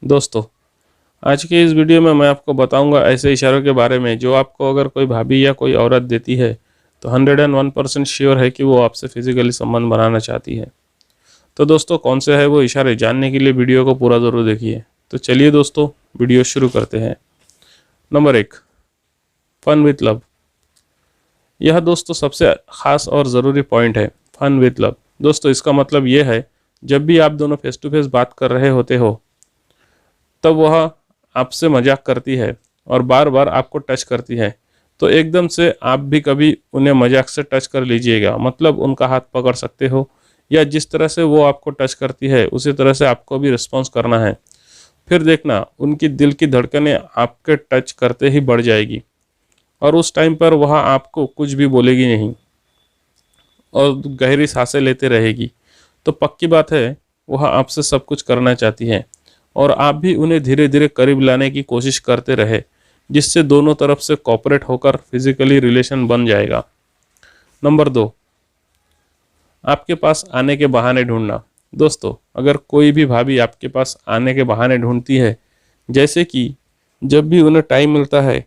दोस्तों, आज के इस वीडियो में मैं आपको बताऊंगा ऐसे इशारों के बारे में जो आपको अगर कोई भाभी या कोई औरत देती है तो 101% श्योर है कि वो आपसे फिजिकली संबंध बनाना चाहती है। तो दोस्तों, कौन से है वो इशारे जानने के लिए वीडियो को पूरा ज़रूर देखिए। तो चलिए दोस्तों, वीडियो शुरू करते हैं। Number 1, fun with love. यह दोस्तों सबसे ख़ास और ज़रूरी पॉइंट है। फन विथ लव दोस्तों, इसका मतलब यह है जब भी आप दोनों फेस टू फेस बात कर रहे होते हो तब वह आपसे मजाक करती है और बार बार आपको टच करती है, तो एकदम से आप भी कभी उन्हें मजाक से टच कर लीजिएगा। मतलब उनका हाथ पकड़ सकते हो या जिस तरह से वो आपको टच करती है उसी तरह से आपको भी रिस्पॉन्स करना है। फिर देखना उनकी दिल की धड़कनें आपके टच करते ही बढ़ जाएगी और उस टाइम पर वह आपको कुछ भी बोलेगी नहीं और गहरी सांसें लेते रहेगी। तो पक्की बात है वह आपसे सब कुछ करना चाहती है और आप भी उन्हें धीरे धीरे करीब लाने की कोशिश करते रहे, जिससे दोनों तरफ से कोऑपरेट होकर फिजिकली रिलेशन बन जाएगा। नंबर 2, आपके पास आने के बहाने ढूंढना। दोस्तों, अगर कोई भी भाभी आपके पास आने के बहाने ढूंढती है, जैसे कि जब भी उन्हें टाइम मिलता है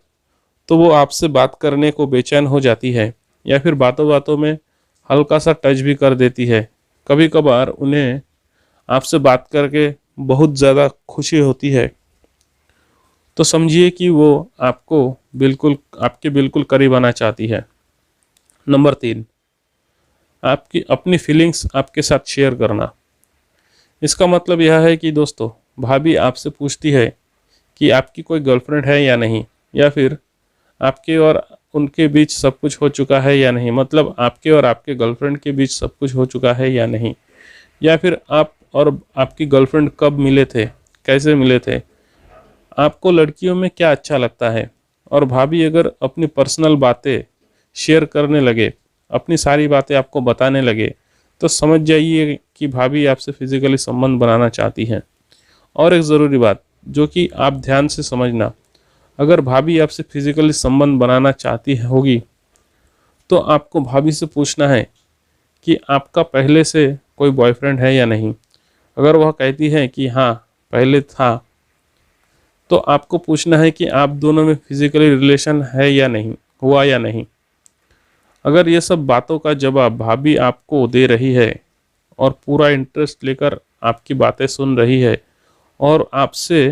तो वो आपसे बात करने को बेचैन हो जाती है या फिर बातों बातों में हल्का सा टच भी कर देती है, कभी कभार उन्हें आपसे बात करके बहुत ज़्यादा खुशी होती है, तो समझिए कि वो आपके बिल्कुल करीब आना चाहती है। नंबर 3, आपकी अपनी फीलिंग्स आपके साथ शेयर करना। इसका मतलब यह है कि दोस्तों, भाभी आपसे पूछती है कि आपकी कोई गर्लफ्रेंड है या नहीं, या फिर आपके और उनके बीच सब कुछ हो चुका है या नहीं। मतलब आपके और आपके गर्लफ्रेंड के बीच सब कुछ हो चुका है या नहीं, या फिर आप और आपकी गर्लफ्रेंड कब मिले थे, कैसे मिले थे, आपको लड़कियों में क्या अच्छा लगता है। और भाभी अगर अपनी पर्सनल बातें शेयर करने लगे, अपनी सारी बातें आपको बताने लगे, तो समझ जाइए कि भाभी आपसे फिजिकली संबंध बनाना चाहती हैं। और एक ज़रूरी बात जो कि आप ध्यान से समझना, अगर भाभी आपसे फिजिकली संबंध बनाना चाहती होगी तो आपको भाभी से पूछना है कि आपका पहले से कोई बॉयफ्रेंड है या नहीं। अगर वह कहती है कि हाँ पहले था, तो आपको पूछना है कि आप दोनों में फिजिकली रिलेशन है या नहीं, हुआ या नहीं। अगर ये सब बातों का जवाब भाभी आपको दे रही है और पूरा इंटरेस्ट लेकर आपकी बातें सुन रही है और आपसे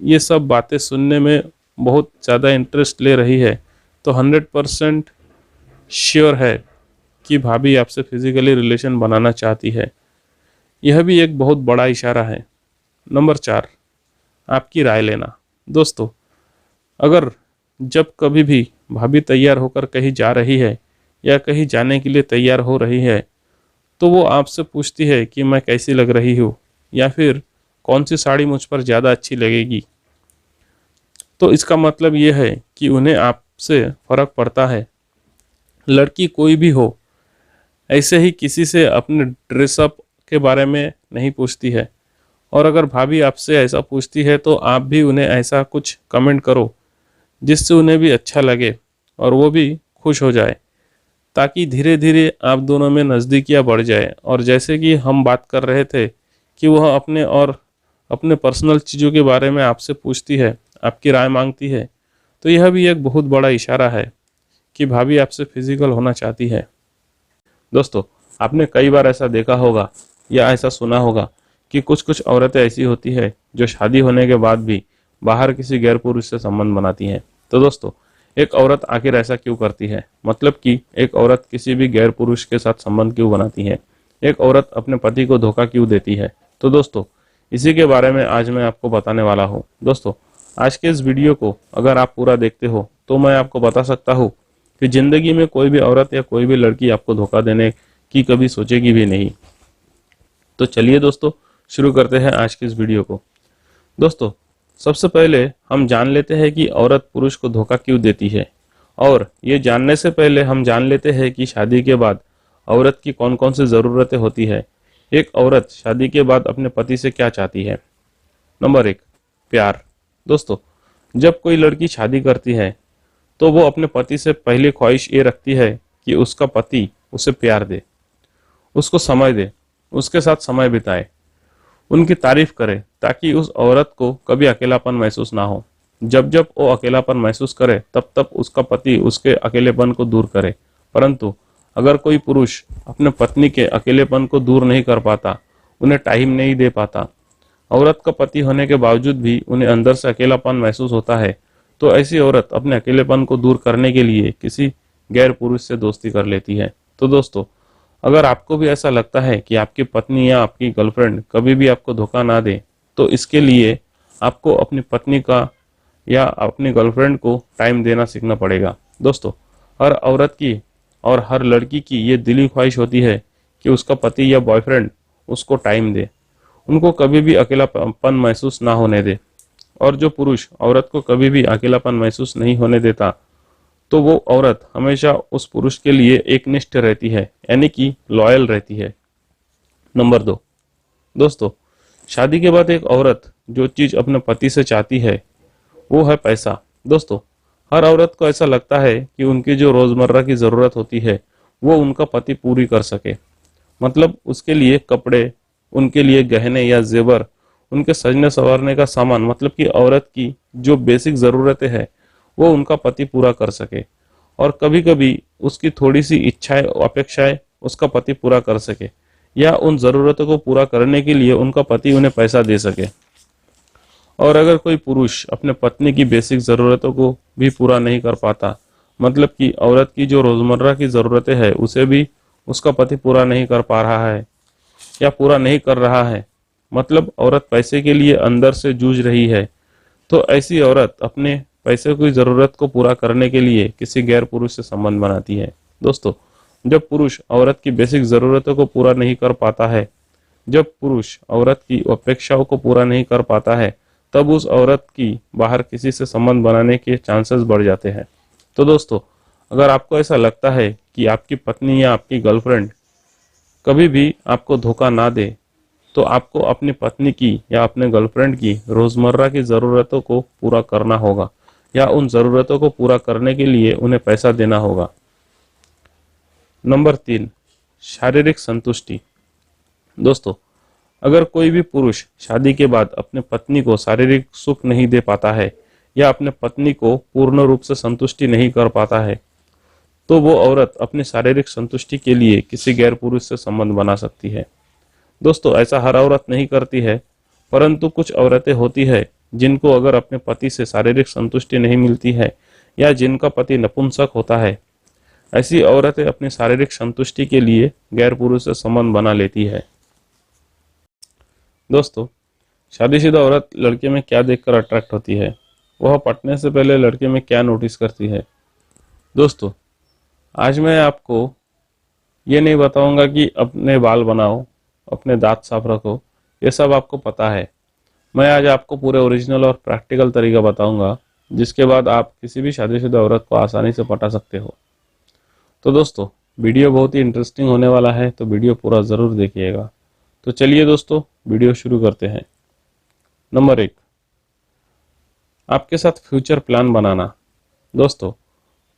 ये सब बातें सुनने में बहुत ज़्यादा इंटरेस्ट ले रही है, तो 100% श्योर है कि भाभी आपसे फिजिकली रिलेशन बनाना चाहती है। यह भी एक बहुत बड़ा इशारा है। नंबर 4, आपकी राय लेना। दोस्तों, अगर जब कभी भी भाभी तैयार होकर कहीं जा रही है या कहीं जाने के लिए तैयार हो रही है, तो वो आपसे पूछती है कि मैं कैसी लग रही हूँ या फिर कौन सी साड़ी मुझ पर ज़्यादा अच्छी लगेगी, तो इसका मतलब ये है कि उन्हें आपसे फ़र्क पड़ता है। लड़की कोई भी हो, ऐसे ही किसी से अपने ड्रेसअप के बारे में नहीं पूछती है। और अगर भाभी आपसे ऐसा पूछती है तो आप भी उन्हें ऐसा कुछ कमेंट करो जिससे उन्हें भी अच्छा लगे और वो भी खुश हो जाए, ताकि धीरे धीरे आप दोनों में नज़दीकियाँ बढ़ जाए। और जैसे कि हम बात कर रहे थे कि वह अपने पर्सनल चीज़ों के बारे में आपसे पूछती है, आपकी राय मांगती है, तो यह भी एक बहुत बड़ा इशारा है कि भाभी आपसे फिजिकल होना चाहती है। दोस्तों, आपने कई बार ऐसा देखा होगा या ऐसा सुना होगा कि कुछ कुछ औरतें ऐसी होती है जो शादी होने के बाद भी बाहर किसी गैर पुरुष से संबंध बनाती हैं। तो दोस्तों, एक औरत आखिर ऐसा क्यों करती है? मतलब कि एक औरत किसी भी गैर पुरुष के साथ संबंध क्यों बनाती है? एक औरत अपने पति को धोखा क्यों देती है? तो दोस्तों, इसी के बारे में आज मैं आपको बताने वाला हूँ। दोस्तों, आज के इस वीडियो को अगर आप पूरा देखते हो तो मैं आपको बता सकता हूँ कि ज़िंदगी में कोई भी औरत या कोई भी लड़की आपको धोखा देने की कभी सोचेगी भी नहीं। तो चलिए दोस्तों, शुरू करते हैं आज की इस वीडियो को। दोस्तों, सबसे पहले हम जान लेते हैं कि औरत पुरुष को धोखा क्यों देती है, और ये जानने से पहले हम जान लेते हैं कि शादी के बाद औरत की कौन कौन सी ज़रूरतें होती है। एक औरत शादी के बाद अपने पति से क्या चाहती है? नंबर 1, प्यार। दोस्तों, जब कोई लड़की शादी करती है तो वो अपने पति से पहली ख्वाहिश ये रखती है कि उसका पति उसे प्यार दे, उसको समय दे, उसके साथ समय बिताए, उनकी तारीफ करे ताकि उस औरत को कभी अकेलापन महसूस ना हो। जब जब वो अकेलापन महसूस करे तब तब उसका पति उसके अकेलेपन को दूर करे। परंतु अगर कोई पुरुष अपने पत्नी के अकेलेपन को दूर नहीं कर पाता, उन्हें टाइम नहीं दे पाता, औरत का पति होने के बावजूद भी उन्हें अंदर से अकेलापन महसूस होता है, तो ऐसी औरत अपने अकेलेपन को दूर करने के लिए किसी गैर पुरुष से दोस्ती कर लेती है। तो दोस्तों, अगर आपको भी ऐसा लगता है कि आपकी पत्नी या आपकी गर्लफ्रेंड कभी भी आपको धोखा ना दे, तो इसके लिए आपको अपनी पत्नी का या अपनी गर्लफ्रेंड को टाइम देना सीखना पड़ेगा। दोस्तों, हर औरत की और हर लड़की की ये दिली ख्वाहिश होती है कि उसका पति या बॉयफ्रेंड उसको टाइम दे, उनको कभी भी अकेलापन महसूस ना होने दे। और जो पुरुष औरत को कभी भी अकेलापन महसूस नहीं होने देता, तो वो औरत हमेशा उस पुरुष के लिए एकनिष्ठ रहती है, यानी कि लॉयल रहती है। नंबर 2, दोस्तों, शादी के बाद एक औरत जो चीज अपने पति से चाहती है वो है पैसा। दोस्तों, हर औरत को ऐसा लगता है कि उनकी जो रोजमर्रा की जरूरत होती है वो उनका पति पूरी कर सके। मतलब उसके लिए कपड़े, उनके लिए गहने या जेवर, उनके सजने संवारने का सामान, मतलब कि औरत की जो बेसिक ज़रूरतें हैं वो उनका पति पूरा कर सके। और कभी कभी उसकी थोड़ी सी इच्छाएं, अपेक्षाएं उसका पति पूरा कर सके, या उन ज़रूरतों को पूरा करने के लिए उनका पति उन्हें पैसा दे सके। और अगर कोई पुरुष अपने पत्नी की बेसिक ज़रूरतों को भी पूरा नहीं कर पाता, मतलब कि औरत की जो रोज़मर्रा की ज़रूरतें हैं उसे भी उसका पति पूरा नहीं कर पा रहा है या पूरा नहीं कर रहा है, मतलब औरत पैसे के लिए अंदर से जूझ रही है, तो ऐसी औरत अपने पैसे की ज़रूरत को पूरा करने के लिए किसी गैर पुरुष से संबंध बनाती है। दोस्तों, जब पुरुष औरत की बेसिक ज़रूरतों को पूरा नहीं कर पाता है, जब पुरुष औरत की अपेक्षाओं को पूरा नहीं कर पाता है, तब उस औरत की बाहर किसी से संबंध बनाने के चांसेस बढ़ जाते हैं। तो दोस्तों, अगर आपको ऐसा लगता है कि आपकी पत्नी या आपकी गर्लफ्रेंड कभी भी आपको धोखा ना दे, तो आपको अपनी पत्नी की या अपने गर्लफ्रेंड की रोज़मर्रा की ज़रूरतों को पूरा करना होगा, या उन ज़रूरतों को पूरा करने के लिए उन्हें पैसा देना होगा। नंबर 3, शारीरिक संतुष्टि। दोस्तों, अगर कोई भी पुरुष शादी के बाद अपने पत्नी को शारीरिक सुख नहीं दे पाता है या अपने पत्नी को पूर्ण रूप से संतुष्टि नहीं कर पाता है, तो वो औरत अपनी शारीरिक संतुष्टि के लिए किसी गैर पुरुष से संबंध बना सकती है। दोस्तों, ऐसा हर औरत नहीं करती है, परंतु कुछ औरतें होती है जिनको अगर अपने पति से शारीरिक संतुष्टि नहीं मिलती है या जिनका पति नपुंसक होता है, ऐसी औरतें अपनी शारीरिक संतुष्टि के लिए गैर पुरुष से संबंध बना लेती है। दोस्तों, शादीशुदा औरत लड़के में क्या देखकर अट्रैक्ट होती है, वह पटने से पहले लड़के में क्या नोटिस करती है। दोस्तों, आज मैं आपको ये नहीं बताऊंगा कि अपने बाल बनाओ, अपने दांत साफ रखो, ये सब आपको पता है। मैं आज आपको पूरे ओरिजिनल और प्रैक्टिकल तरीका बताऊंगा, जिसके बाद आप किसी भी शादीशुदा औरत को आसानी से पटा सकते हो। तो दोस्तों, वीडियो बहुत ही इंटरेस्टिंग होने वाला है, तो वीडियो पूरा ज़रूर देखिएगा। तो चलिए दोस्तों, वीडियो शुरू करते हैं। नंबर 1, आपके साथ फ्यूचर प्लान बनाना। दोस्तों,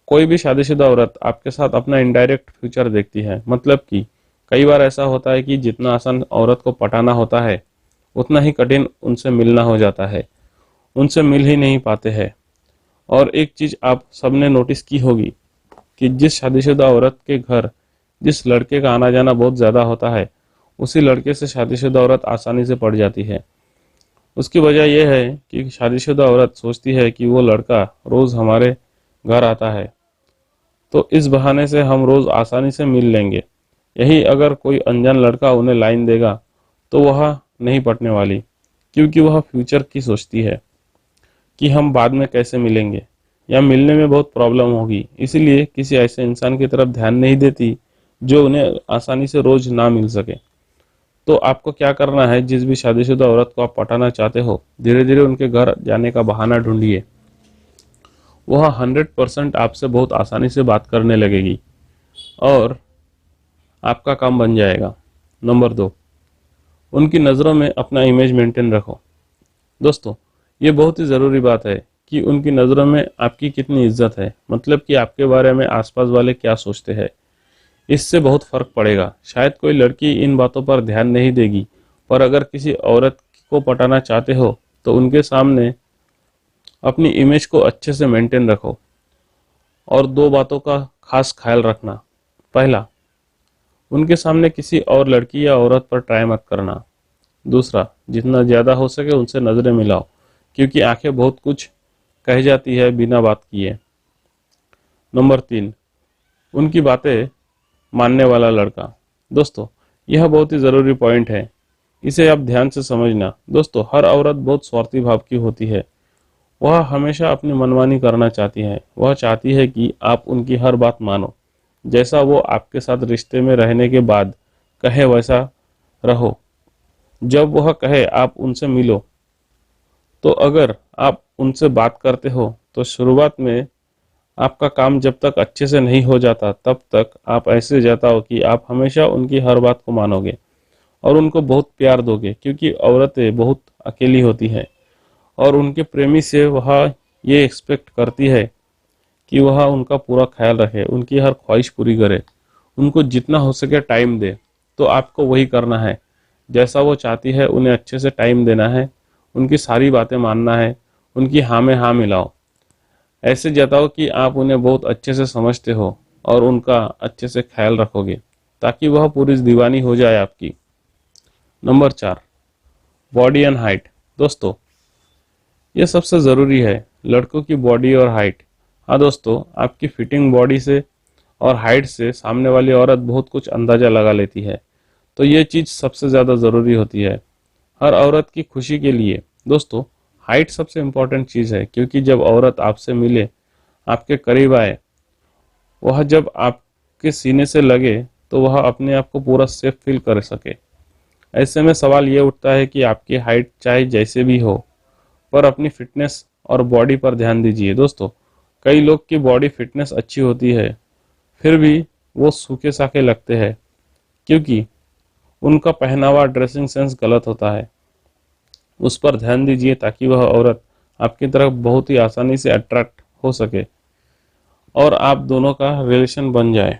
कोई भी शादीशुदा औरत आपके साथ अपना इनडायरेक्ट फ्यूचर देखती है। मतलब कि कई बार ऐसा होता है कि जितना आसान औरत को पटाना होता है, उतना ही कठिन उनसे मिलना हो जाता है, उनसे मिल ही नहीं पाते हैं। और एक चीज़ आप सबने नोटिस की होगी कि जिस शादीशुदा औरत के घर जिस लड़के का आना जाना बहुत ज़्यादा होता है, उसी लड़के से शादीशुदा औरत आसानी से पड़ जाती है। उसकी वजह यह है कि शादीशुदा औरत सोचती है कि वो लड़का रोज़ हमारे घर आता है, तो इस बहाने से हम रोज़ आसानी से मिल लेंगे। यही अगर कोई अनजान लड़का उन्हें लाइन देगा तो वह नहीं पटने वाली, क्योंकि वह फ्यूचर की सोचती है कि हम बाद में कैसे मिलेंगे या मिलने में बहुत प्रॉब्लम होगी, इसीलिए किसी ऐसे इंसान की तरफ ध्यान नहीं देती जो उन्हें आसानी से रोज़ ना मिल सके। तो आपको क्या करना है, जिस भी शादीशुदा औरत को आप पटाना चाहते हो, धीरे धीरे उनके घर जाने का बहाना ढूंढिए। वह 100% आपसे बहुत आसानी से बात करने लगेगी और आपका काम बन जाएगा। नंबर 2, उनकी नज़रों में अपना इमेज मेंटेन रखो। दोस्तों, ये बहुत ही ज़रूरी बात है कि उनकी नज़रों में आपकी कितनी इज्जत है, मतलब कि आपके बारे में आसपास वाले क्या सोचते हैं। इससे बहुत फ़र्क पड़ेगा। शायद कोई लड़की इन बातों पर ध्यान नहीं देगी, पर अगर किसी औरत को पटाना चाहते हो तो उनके सामने अपनी इमेज को अच्छे से मेंटेन रखो। और दो बातों का खास ख्याल रखना। पहला, उनके सामने किसी और लड़की या औरत पर ट्राई मत करना। दूसरा, जितना ज़्यादा हो सके उनसे नज़रें मिलाओ, क्योंकि आंखें बहुत कुछ कह जाती है बिना बात किए। नंबर 3, उनकी बातें मानने वाला लड़का। दोस्तों, यह बहुत ही ज़रूरी पॉइंट है, इसे आप ध्यान से समझना। दोस्तों, हर औरत बहुत स्वार्थी भाव की होती है। वह हमेशा अपनी मनमानी करना चाहती है। वह चाहती है कि आप उनकी हर बात मानो, जैसा वो आपके साथ रिश्ते में रहने के बाद कहे वैसा रहो। जब वह कहे आप उनसे मिलो, तो अगर आप उनसे बात करते हो तो शुरुआत में आपका काम जब तक अच्छे से नहीं हो जाता तब तक आप ऐसे जताओ कि आप हमेशा उनकी हर बात को मानोगे और उनको बहुत प्यार दोगे, क्योंकि औरतें बहुत अकेली होती हैं और उनके प्रेमी से वह ये एक्सपेक्ट करती है कि वह उनका पूरा ख्याल रखे, उनकी हर ख्वाहिश पूरी करे, उनको जितना हो सके टाइम दे। तो आपको वही करना है, जैसा वो चाहती है उन्हें अच्छे से टाइम देना है, उनकी सारी बातें मानना है, उनकी हाँ में हाँ मिलाओ। ऐसे जताओ कि आप उन्हें बहुत अच्छे से समझते हो और उनका अच्छे से ख्याल रखोगे, ताकि वह पूरी दीवानी हो जाए आपकी। Number 4, body and height. दोस्तों, ये सबसे ज़रूरी है, लड़कों की बॉडी और हाइट। हाँ दोस्तों, आपकी फिटिंग बॉडी से और हाइट से सामने वाली औरत बहुत कुछ अंदाज़ा लगा लेती है, तो ये चीज़ सबसे ज़्यादा ज़रूरी होती है हर औरत की खुशी के लिए। दोस्तों, हाइट सबसे इम्पोर्टेंट चीज़ है, क्योंकि जब औरत आपसे मिले, आपके करीब आए, वह जब आपके सीने से लगे तो वह अपने आप को पूरा सेफ फील कर सके। ऐसे में सवाल ये उठता है कि आपकी हाइट चाहे जैसे भी हो, पर अपनी फिटनेस और बॉडी पर ध्यान दीजिए। दोस्तों, कई लोग की बॉडी फिटनेस अच्छी होती है, फिर भी वो सूखे साखे लगते हैं, क्योंकि उनका पहनावा ड्रेसिंग सेंस गलत होता है। उस पर ध्यान दीजिए ताकि वह औरत आपकी तरफ बहुत ही आसानी से अट्रैक्ट हो सके और आप दोनों का रिलेशन बन जाए।